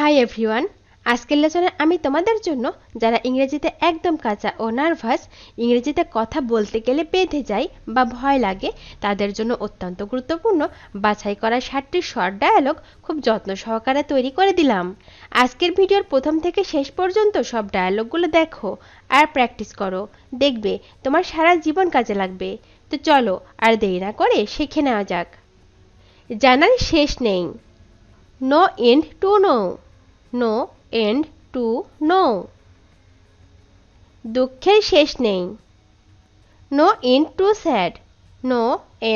Hi everyone, আজকের লেসনে আমি তোমাদের জন্য যারা ইংরেজিতে একদম কাঁচা ও নার্ভাস, ইংরেজিতে কথা বলতে গেলে বেঁধে যায় বা ভয় লাগে, তাদের জন্য অত্যন্ত গুরুত্বপূর্ণ বাছাই করা 7টি শর্ট ডায়ালগ খুব যত্ন সহকারে তৈরি করে দিলাম। আজকের ভিডিওর প্রথম থেকে শেষ পর্যন্ত সব ডায়ালগগুলো দেখো আর প্র্যাকটিস করো, দেখবে তোমার সারা জীবন কাজে লাগবে। তো চলো আর দেরি না করে শিখে নেওয়া যাক। জানার শেষ নেই। No end to know. No end to know. দুঃখের শেষ নেই। No end to sad. No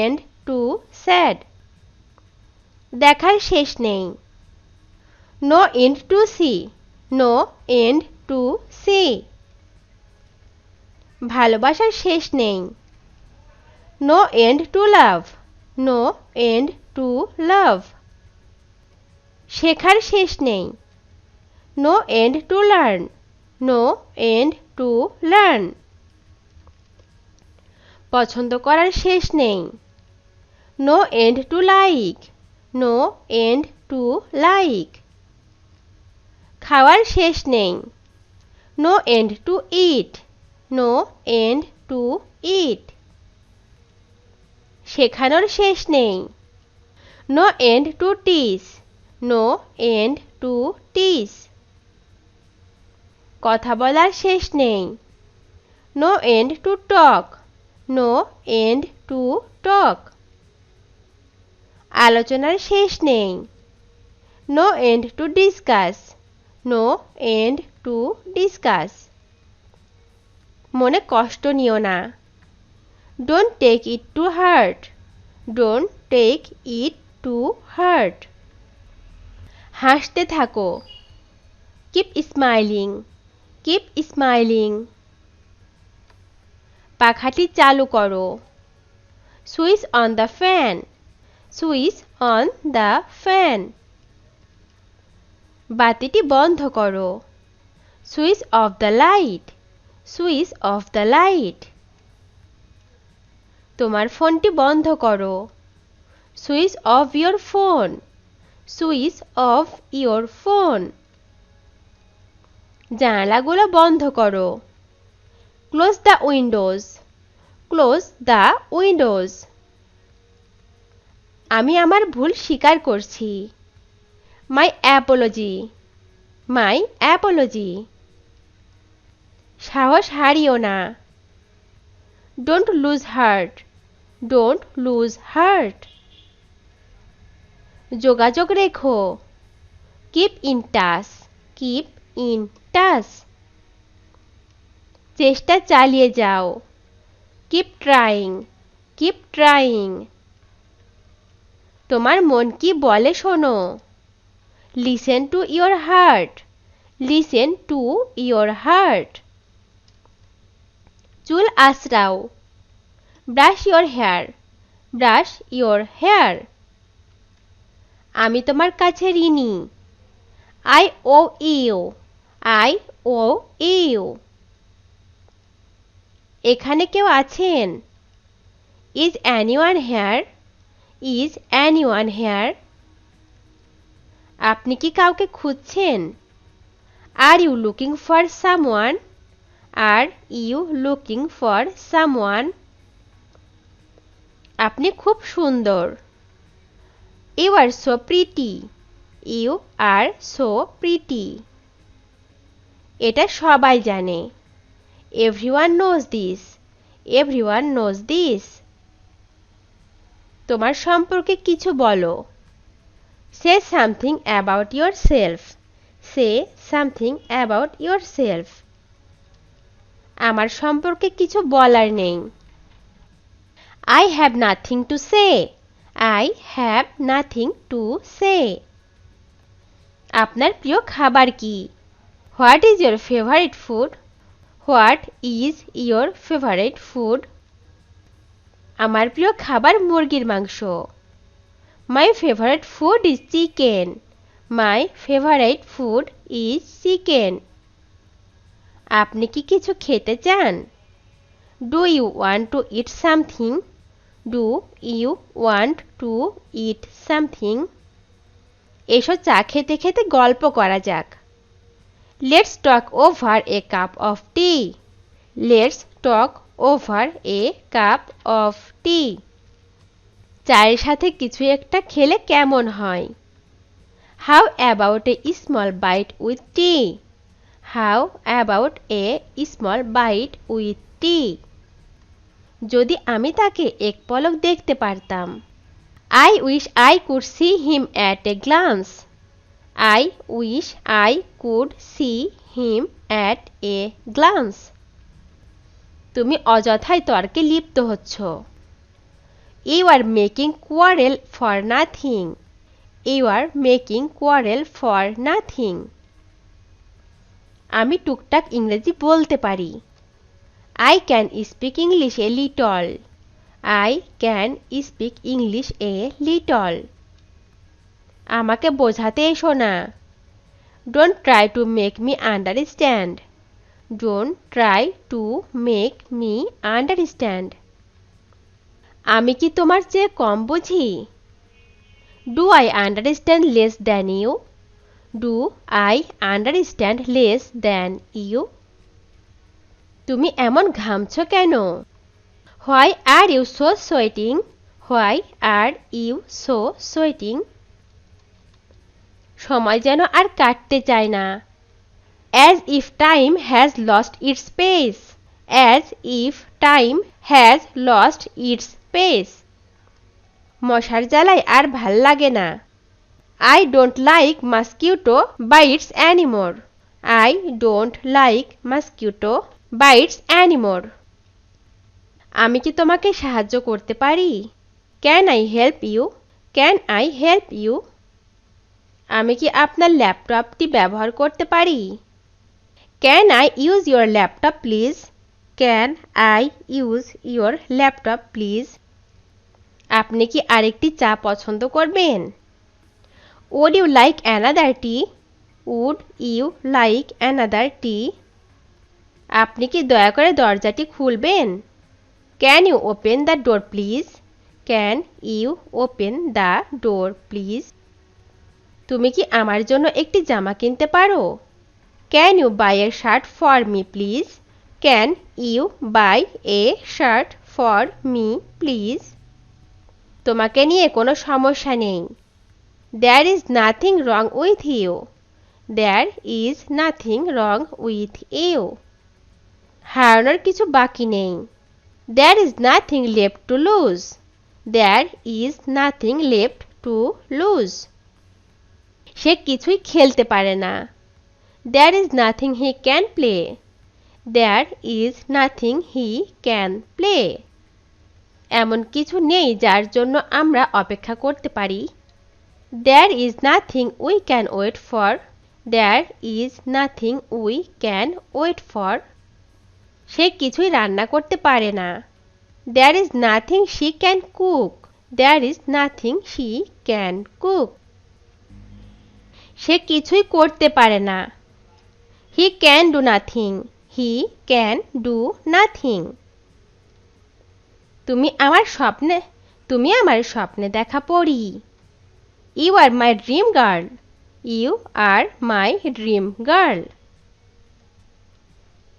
end to sad. দেখার শেষ নেই। No end to see. No end to see. ভালোবাসার শেষ নেই। No end to love. No end to love. শেখার শেষ নেই। No end to learn. No end to learn. পছন্দ করার শেষ নেই। No end to like. No end to like. খাওয়ার শেষ নেই। No end to eat. No end to eat. শেখানোর শেষ নেই। No end to teach. No end to teach. কথা বলার শেষ নেই। No end to talk. No end to talk. আলোচনার শেষ নেই। No end to discuss. No end to discuss. মনে কষ্ট নিও না। Don't take it to heart. Don't take it to heart. হাসতে থাকো। Keep smiling. Keep smiling. পাখাটি চালু করো। Switch on the fan. Switch on the fan. বাতিটি বন্ধ করো। Switch off the light. Switch off the light. তোমার ফোনটি বন্ধ করো। Switch off your phone. Switch off your phone. জানালাগুলো বন্ধ করো। Close the windows. Close the windows. আমি আমার ভুল স্বীকার করছি। My apology. My apology. সাহস হারিও না। Don't lose heart. Don't lose heart. যোগাযোগ রেখো। Keep in touch. Keep in touch. চেষ্টা চালিয়ে যাও। Keep trying. Keep trying. তোমার মন কি বলে শোনো। Listen to your heart. Listen to your heart. চুল আঁচড়াও। Brush your hair. Brush your hair. আমি তোমার কাছে ঋণী। I owe you. I owe you. এখানে কেউ আছেন। Is anyone here? Is anyone here? আপনি কি কাউকে খুঁজছেন? Are you looking for someone? Are you looking for someone? আপনি খুব সুন্দর। You are so pretty. You are so pretty. এটা সবাই জানে। Everyone knows this. Everyone knows this. তোমার সম্পর্কে কিছু বলো। Say something about yourself. Say something about yourself. আমার সম্পর্কে কিছু বলার নেই। I have nothing to say. I have nothing to say. আপনার প্রিয় খাবার কি? What is your favorite food? What is your favorite food? আমার প্রিয় খাবার মুরগির মাংস। My favorite food is chicken. My favorite food is chicken. আপনি কি কিছু খেতে চান? Do you want to eat something? Do you want to eat something? এসো চা খেতে খেতে গল্প করা যাক। Let's talk over a cup of tea. Let's talk over a cup of tea. চায়ের সাথে কিছু একটা খেলে কেমন হয়? How about a small bite with tea? How about a small bite with tea? যদি আমি তাকে এক পলক দেখতে পারতাম। I wish I could see him at a glance. I wish I could see him at a glance. তুমি অযথাই তর্কে লিপ্ত হচ্ছ। You are making quarrel for nothing. You are making quarrel for nothing. আমি টুকটাক ইংরেজি বলতে পারি। I can speak English a little. I can speak English a little. আমাকে বোঝাতে এসো না। Don't try to make me understand. Don't try to make me understand. আমি কি তোমার চেয়ে কম বুঝি? Do I understand less than you? Do I understand less than you? তুমি এমন ঘামছো কেন? Why are you so sweating? Why are you so sweating? সময় যেন আর কাটতে চায় না। As if time has lost its pace. As if time has lost its pace. মশার জ্বালায় আর ভাল লাগে না। I don't like mosquito bites anymore. I don't like mosquito bites anymore. আমি কি তোমাকে সাহায্য করতে পারি? Can I help you? Can I help you? আমি কি আপনার ল্যাপটপটি ব্যবহার করতে পারি? Can I use your laptop please? Can I use your laptop please? আপনি কি আরেকটি চা পছন্দ করবেন? Would you like another tea? Would you like another tea? আপনি কি দয়া করে দরজাটি খুলবেন? Can you open the door please? Can you open the door please? তুমি কি আমার জন্য একটি জামা কিনতে পারো? Can you buy a shirt for me please? Can you buy a shirt for me please? তোমাকে নিয়ে কোনো সমস্যা নেই। There is nothing wrong with you. There is nothing wrong with you. হারানোর কিছু বাকি নেই। There is nothing left to lose. There is nothing left to lose. সে কিছুই খেলতে পারে না। There is nothing he can play. There is nothing he can play. এমন কিছু নেই যার জন্য আমরা অপেক্ষা করতে পারি। There is nothing we can wait for. There is nothing we can wait for. সে কিছুই রান্না করতে পারে না। There is nothing she can cook. There is nothing she can cook. সে কিছুই করতে পারে না। He can do nothing. He can do nothing. তুমি আমার স্বপ্নে দেখা পরী। You are my dream girl. You are my dream girl.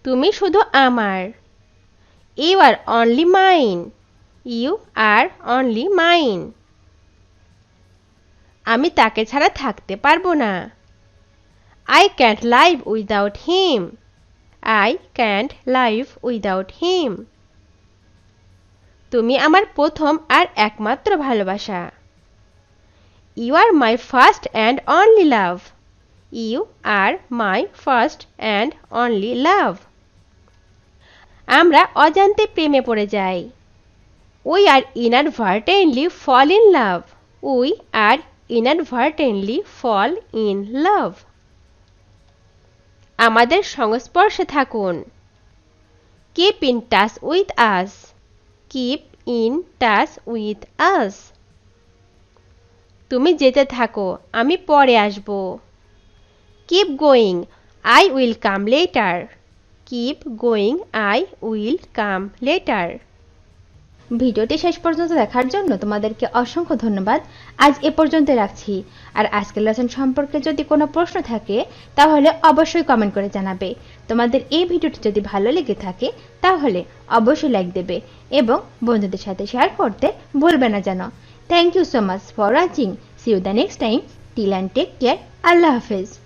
তুমি শুধু আমার। You are only mine. You are only mine. আমি তাকে ছাড়া থাকতে পারবো না। I can't live without him. I can't live without him. তুমি আমার প্রথম আর একমাত্র ভালোবাসা। You are my first and only love. You are my first and only love. আমরা অজান্তে প্রেমে পড়ে যাই। We are inadvertently fall in love. We are inadvertently fall in love. আমাদের সংস্পর্শে থাকুন। Keep in touch with us. Keep in touch with us. তুমি যেতে থাকো, আমি পরে আসব। Keep going. I will come later. Keep going. I will come later. ভিডিওটি শেষ পর্যন্ত দেখার জন্য তোমাদেরকে অসংখ্য ধন্যবাদ। আজ এ পর্যন্ত রাখছি। আর আজকের লেসন সম্পর্কে যদি কোনো প্রশ্ন থাকে তাহলে অবশ্যই কমেন্ট করে জানাবে। তোমাদের এই ভিডিওটি যদি ভালো লেগে থাকে তাহলে অবশ্যই লাইক দেবে এবং বন্ধুদের সাথে শেয়ার করতে ভুলবে না যেন। Thank you so much for watching. See you the next time. Till and take care. আল্লাহ হাফেজ।